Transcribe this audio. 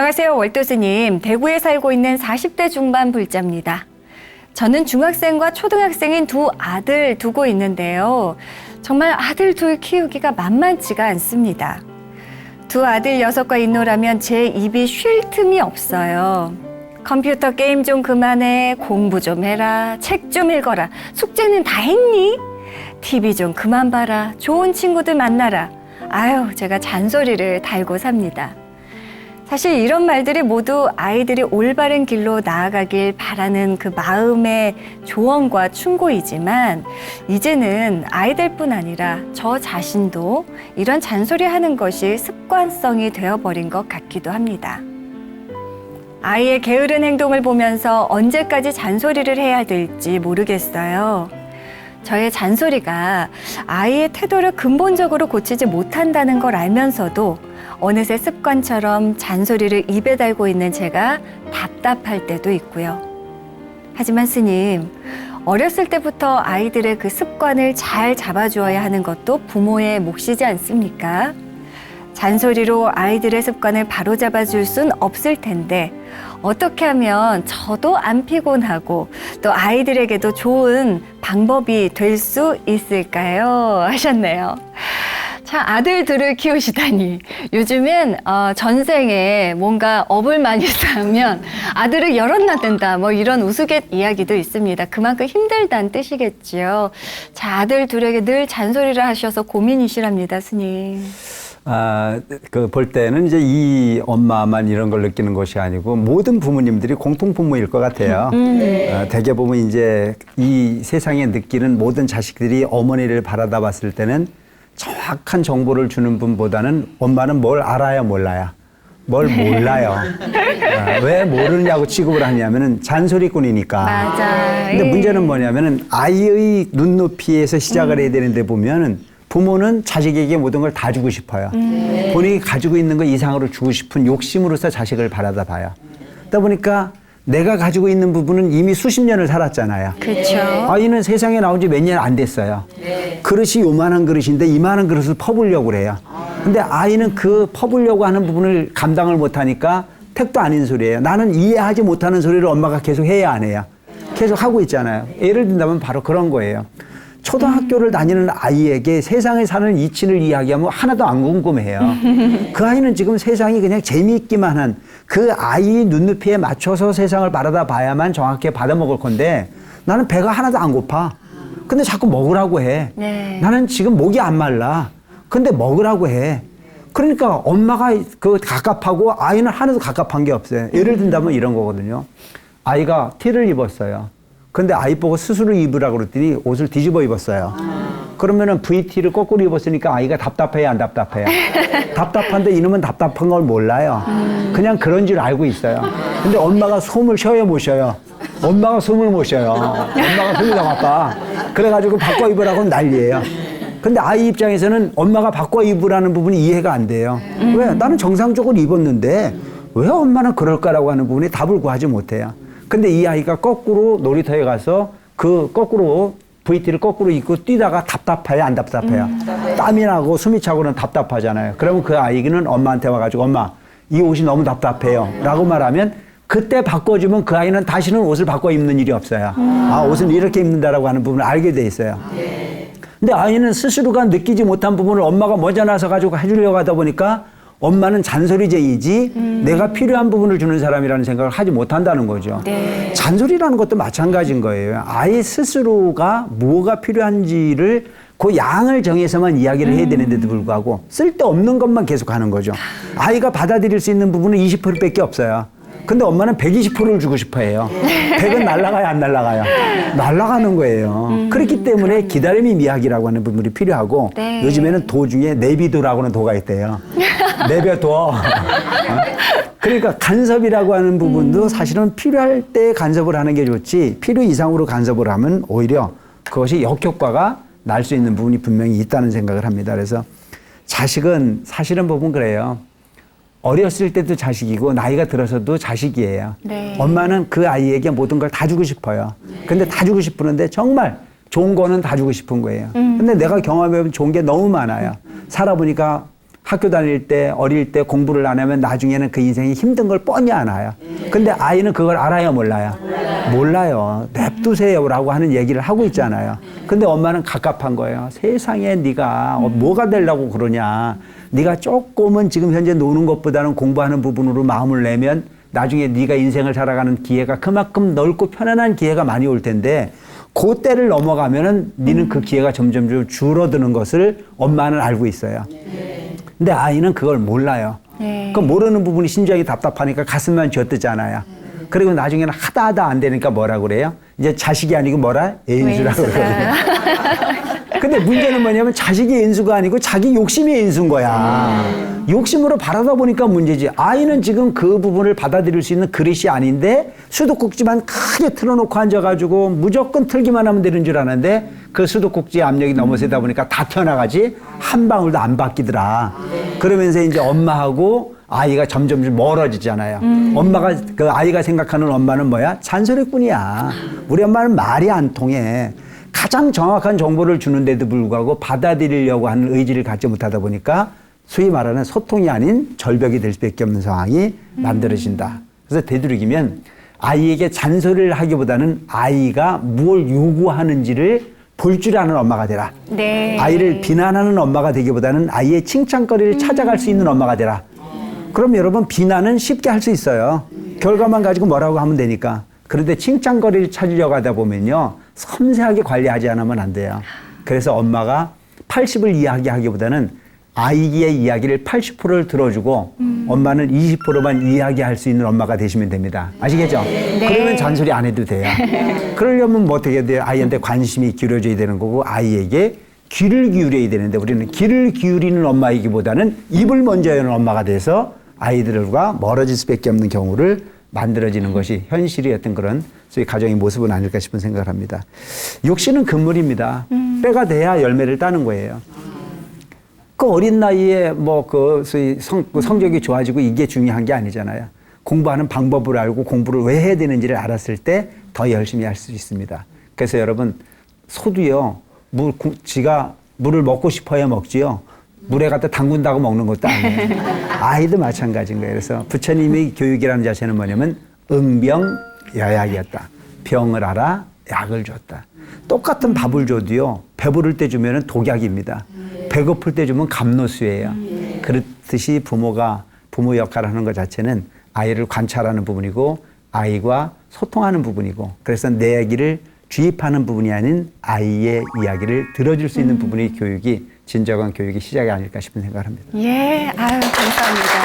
안녕하세요. 월도스님. 대구에 살고 있는 40대 중반 불자입니다. 저는 중학생과 초등학생인 두 아들 두고 있는데요. 정말 아들 둘 키우기가 만만치가 않습니다. 두 아들 녀석과 있노라면 제 입이 쉴 틈이 없어요. 컴퓨터 게임 좀 그만해, 공부 좀 해라, 책 좀 읽어라, 숙제는 다 했니? TV 좀 그만 봐라, 좋은 친구들 만나라. 아유, 제가 잔소리를 달고 삽니다. 사실 이런 말들이 모두 아이들이 올바른 길로 나아가길 바라는 그 마음의 조언과 충고이지만 이제는 아이들뿐 아니라 저 자신도 이런 잔소리 하는 것이 습관성이 되어버린 것 같기도 합니다. 아이의 게으른 행동을 보면서 언제까지 잔소리를 해야 될지 모르겠어요. 저의 잔소리가 아이의 태도를 근본적으로 고치지 못한다는 걸 알면서도 어느새 습관처럼 잔소리를 입에 달고 있는 제가 답답할 때도 있고요. 하지만 스님, 어렸을 때부터 아이들의 그 습관을 잘 잡아주어야 하는 것도 부모의 몫이지 않습니까? 잔소리로 아이들의 습관을 바로잡아 줄 순 없을 텐데 어떻게 하면 저도 안 피곤하고 또 아이들에게도 좋은 방법이 될 수 있을까요? 하셨네요. 자, 아들 둘을 키우시다니. 요즘엔 전생에 뭔가 업을 많이 쌓으면 아들을 여럿 낳는다, 뭐 이런 우스갯 이야기도 있습니다. 그만큼 힘들다는 뜻이겠지요. 자, 아들 둘에게 늘 잔소리를 하셔서 고민이시랍니다, 스님. 볼 때는 이제 이 엄마만 이런 걸 느끼는 것이 아니고 모든 부모님들이 공통 부모일 것 같아요. 대개 보면 이제 이 세상에 느끼는 모든 자식들이 어머니를 바라다 봤을 때는 정확한 정보를 주는 분보다는 엄마는 뭘 알아야 몰라요. 뭘 몰라요. 왜 모르냐고 취급을 하냐면은 잔소리꾼이니까. 맞아. 근데 문제는 뭐냐면은 아이의 눈높이에서 시작을 해야 되는데 보면은 부모는 자식에게 모든 걸 다 주고 싶어요. 본인이 가지고 있는 것 이상으로 주고 싶은 욕심으로서 자식을 바라다 봐요. 그러다 보니까 내가 가지고 있는 부분은 이미 수십 년을 살았잖아요. 그렇죠. 아이는 세상에 나온 지 몇 년 안 됐어요. 그릇이 요만한 그릇인데 이만한 그릇을 퍼보려고 그래요. 근데 아이는 그 퍼보려고 하는 부분을 감당을 못하니까 택도 아닌 소리예요. 나는 이해하지 못하는 소리를 엄마가 계속 해야 안 해요. 계속 하고 있잖아요. 예를 든다면 바로 그런 거예요. 초등학교를 다니는 아이에게 세상에 사는 이치를 이야기하면 하나도 안 궁금해요. 그 아이는 지금 세상이 그냥 재미있기만 한 그 아이의 눈높이에 맞춰서 세상을 바라다 봐야만 정확하게 받아먹을 건데 나는 배가 하나도 안 고파. 근데 자꾸 먹으라고 해. 네. 나는 지금 목이 안 말라. 근데 먹으라고 해. 그러니까 엄마가 그 갑갑하고 아이는 하나도 갑갑한 게 없어요. 예를 든다면 이런 거거든요. 아이가 티를 입었어요. 근데 아이 보고 스스로 입으라고 그랬더니 옷을 뒤집어 입었어요. 그러면은 VT를 거꾸로 입었으니까 아이가 답답해요, 안 답답해요? 답답한데 이놈은 답답한 걸 몰라요. 그냥 그런 줄 알고 있어요. 근데 엄마가 숨을 쉬어요, 못 쉬어요? 엄마가 숨을 못 쉬어요. 엄마가 숨이 더 바빠. 그래가지고 바꿔 입으라고 난리예요. 근데 아이 입장에서는 엄마가 바꿔 입으라는 부분이 이해가 안 돼요. 왜? 나는 정상적으로 입었는데 왜 엄마는 그럴까라고 하는 부분이 답을 구하지 못해요. 근데 이 아이가 거꾸로 놀이터에 가서 그 거꾸로 VT를 거꾸로 입고 뛰다가 답답해요, 안 답답해요? 땀이 나고 숨이 차고는 답답하잖아요. 그러면 그 아이는 엄마한테 와가지고 엄마, 이 옷이 너무 답답해요. 라고 말하면 그때 바꿔주면 그 아이는 다시는 옷을 바꿔 입는 일이 없어요. 아, 옷은 이렇게 입는다라고 하는 부분을 알게 돼 있어요. 근데 아이는 스스로가 느끼지 못한 부분을 엄마가 먼저 나서 가지고 해주려고 하다 보니까 엄마는 잔소리쟁이지 내가 필요한 부분을 주는 사람이라는 생각을 하지 못한다는 거죠. 네. 잔소리라는 것도 마찬가지인 거예요. 아이 스스로가 뭐가 필요한지를 그 양을 정해서만 이야기를 해야 되는데도 불구하고 쓸데없는 것만 계속 하는 거죠. 아이가 받아들일 수 있는 부분은 20%밖에 없어요. 근데 엄마는 120%를 주고 싶어 해요. 100은 날아가요, 안 날아가요? 날아가는 거예요. 그렇기 때문에 기다림의 미학이라고 하는 부분이 필요하고 네. 요즘에는 도 중에 내비도라고는 도가 있대요. 내벼둬. 그러니까 간섭이라고 하는 부분도 사실은 필요할 때 간섭을 하는 게 좋지 필요 이상으로 간섭을 하면 오히려 그것이 역효과가 날 수 있는 부분이 분명히 있다는 생각을 합니다. 그래서 자식은 사실은 보면 그래요. 어렸을 때도 자식이고 나이가 들어서도 자식이에요. 네. 엄마는 그 아이에게 모든 걸 다 주고 싶어요. 근데 다 주고 싶은데 정말 좋은 거는 다 주고 싶은 거예요. 근데 내가 경험해본 좋은 게 너무 많아요. 살아보니까 학교 다닐 때, 어릴 때 공부를 안 하면 나중에는 그 인생이 힘든 걸 뻔히 알아요. 근데 아이는 그걸 알아요, 몰라요? 몰라요. 냅두세요라고 하는 얘기를 하고 있잖아요. 근데 엄마는 갑갑한 거예요. 세상에 네가 뭐가 되려고 그러냐. 네가 조금은 지금 현재 노는 것보다는 공부하는 부분으로 마음을 내면 나중에 네가 인생을 살아가는 기회가 그만큼 넓고 편안한 기회가 많이 올 텐데 그 때를 넘어가면은 너는 그 기회가 점점 줄어드는 것을 엄마는 알고 있어요. 근데 아이는 그걸 몰라요. 네. 그 모르는 부분이 심장이 답답하니까 가슴만 쥐어뜨잖아요. 그리고 나중에는 하다 안 되니까 뭐라 그래요? 이제 자식이 아니고 뭐라? 애인수라고 그러거든요. 근데 문제는 뭐냐면 자식이 인수가 아니고 자기 욕심이 인수인 거야. 욕심으로 바라다 보니까 문제지. 아이는 지금 그 부분을 받아들일 수 있는 그릇이 아닌데 수도꼭지만 크게 틀어놓고 앉아가지고 무조건 틀기만 하면 되는 줄 아는데 그 수도꼭지 압력이 너무 세다 보니까 다 튀어나가지 한 방울도 안 바뀌더라. 그러면서 이제 엄마하고 아이가 점점 멀어지잖아요. 엄마가 그 아이가 생각하는 엄마는 뭐야? 잔소리꾼이야. 우리 엄마는 말이 안 통해. 가장 정확한 정보를 주는데도 불구하고 받아들이려고 하는 의지를 갖지 못하다 보니까 소위 말하는 소통이 아닌 절벽이 될 수밖에 없는 상황이 만들어진다. 그래서 되도록이면 아이에게 잔소리를 하기보다는 아이가 뭘 요구하는지를 볼 줄 아는 엄마가 되라. 네. 아이를 비난하는 엄마가 되기보다는 아이의 칭찬거리를 찾아갈 수 있는 엄마가 되라. 그럼 여러분 비난은 쉽게 할 수 있어요. 결과만 가지고 뭐라고 하면 되니까. 그런데 칭찬거리를 찾으려고 하다 보면요. 섬세하게 관리하지 않으면 안 돼요. 그래서 엄마가 80을 이야기하기보다는 아이의 이야기를 80%를 들어주고 엄마는 20%만 이야기할 수 있는 엄마가 되시면 됩니다. 아시겠죠? 네. 그러면 잔소리 안 해도 돼요. 그러려면 뭐 어떻게 돼요? 아이한테 관심이 기울여져야 되는 거고 아이에게 귀를 기울여야 되는데 우리는 귀를 기울이는 엄마이기보다는 입을 먼저 여는 엄마가 돼서 아이들과 멀어질 수밖에 없는 경우를 만들어지는 것이 현실의 어떤 그런 소위 가정의 모습은 아닐까 싶은 생각을 합니다. 육신은 금물입니다. 때가 돼야 열매를 따는 거예요. 그 어린 나이에 뭐 그 소위 성적이 좋아지고 이게 중요한 게 아니잖아요. 공부하는 방법을 알고 공부를 왜 해야 되는지를 알았을 때 더 열심히 할 수 있습니다. 그래서 여러분 소도요. 지가 물을 먹고 싶어야 먹지요. 물에 갖다 담근다고 먹는 것도 아니에요. 아이도 마찬가지인 거예요. 그래서 부처님의 교육이라는 자체는 뭐냐면 응병여약이었다. 병을 알아 약을 줬다. 똑같은 밥을 줘도요. 배부를 때 주면 독약입니다. 배고플 때 주면 감노수예요. 그렇듯이 부모가 부모 역할을 하는 것 자체는 아이를 관찰하는 부분이고 아이와 소통하는 부분이고 그래서 내 얘기를 주입하는 부분이 아닌 아이의 이야기를 들어줄 수 있는 부분의 교육이 진정한 교육의 시작이 아닐까 싶은 생각을 합니다. 예, 아유, 감사합니다.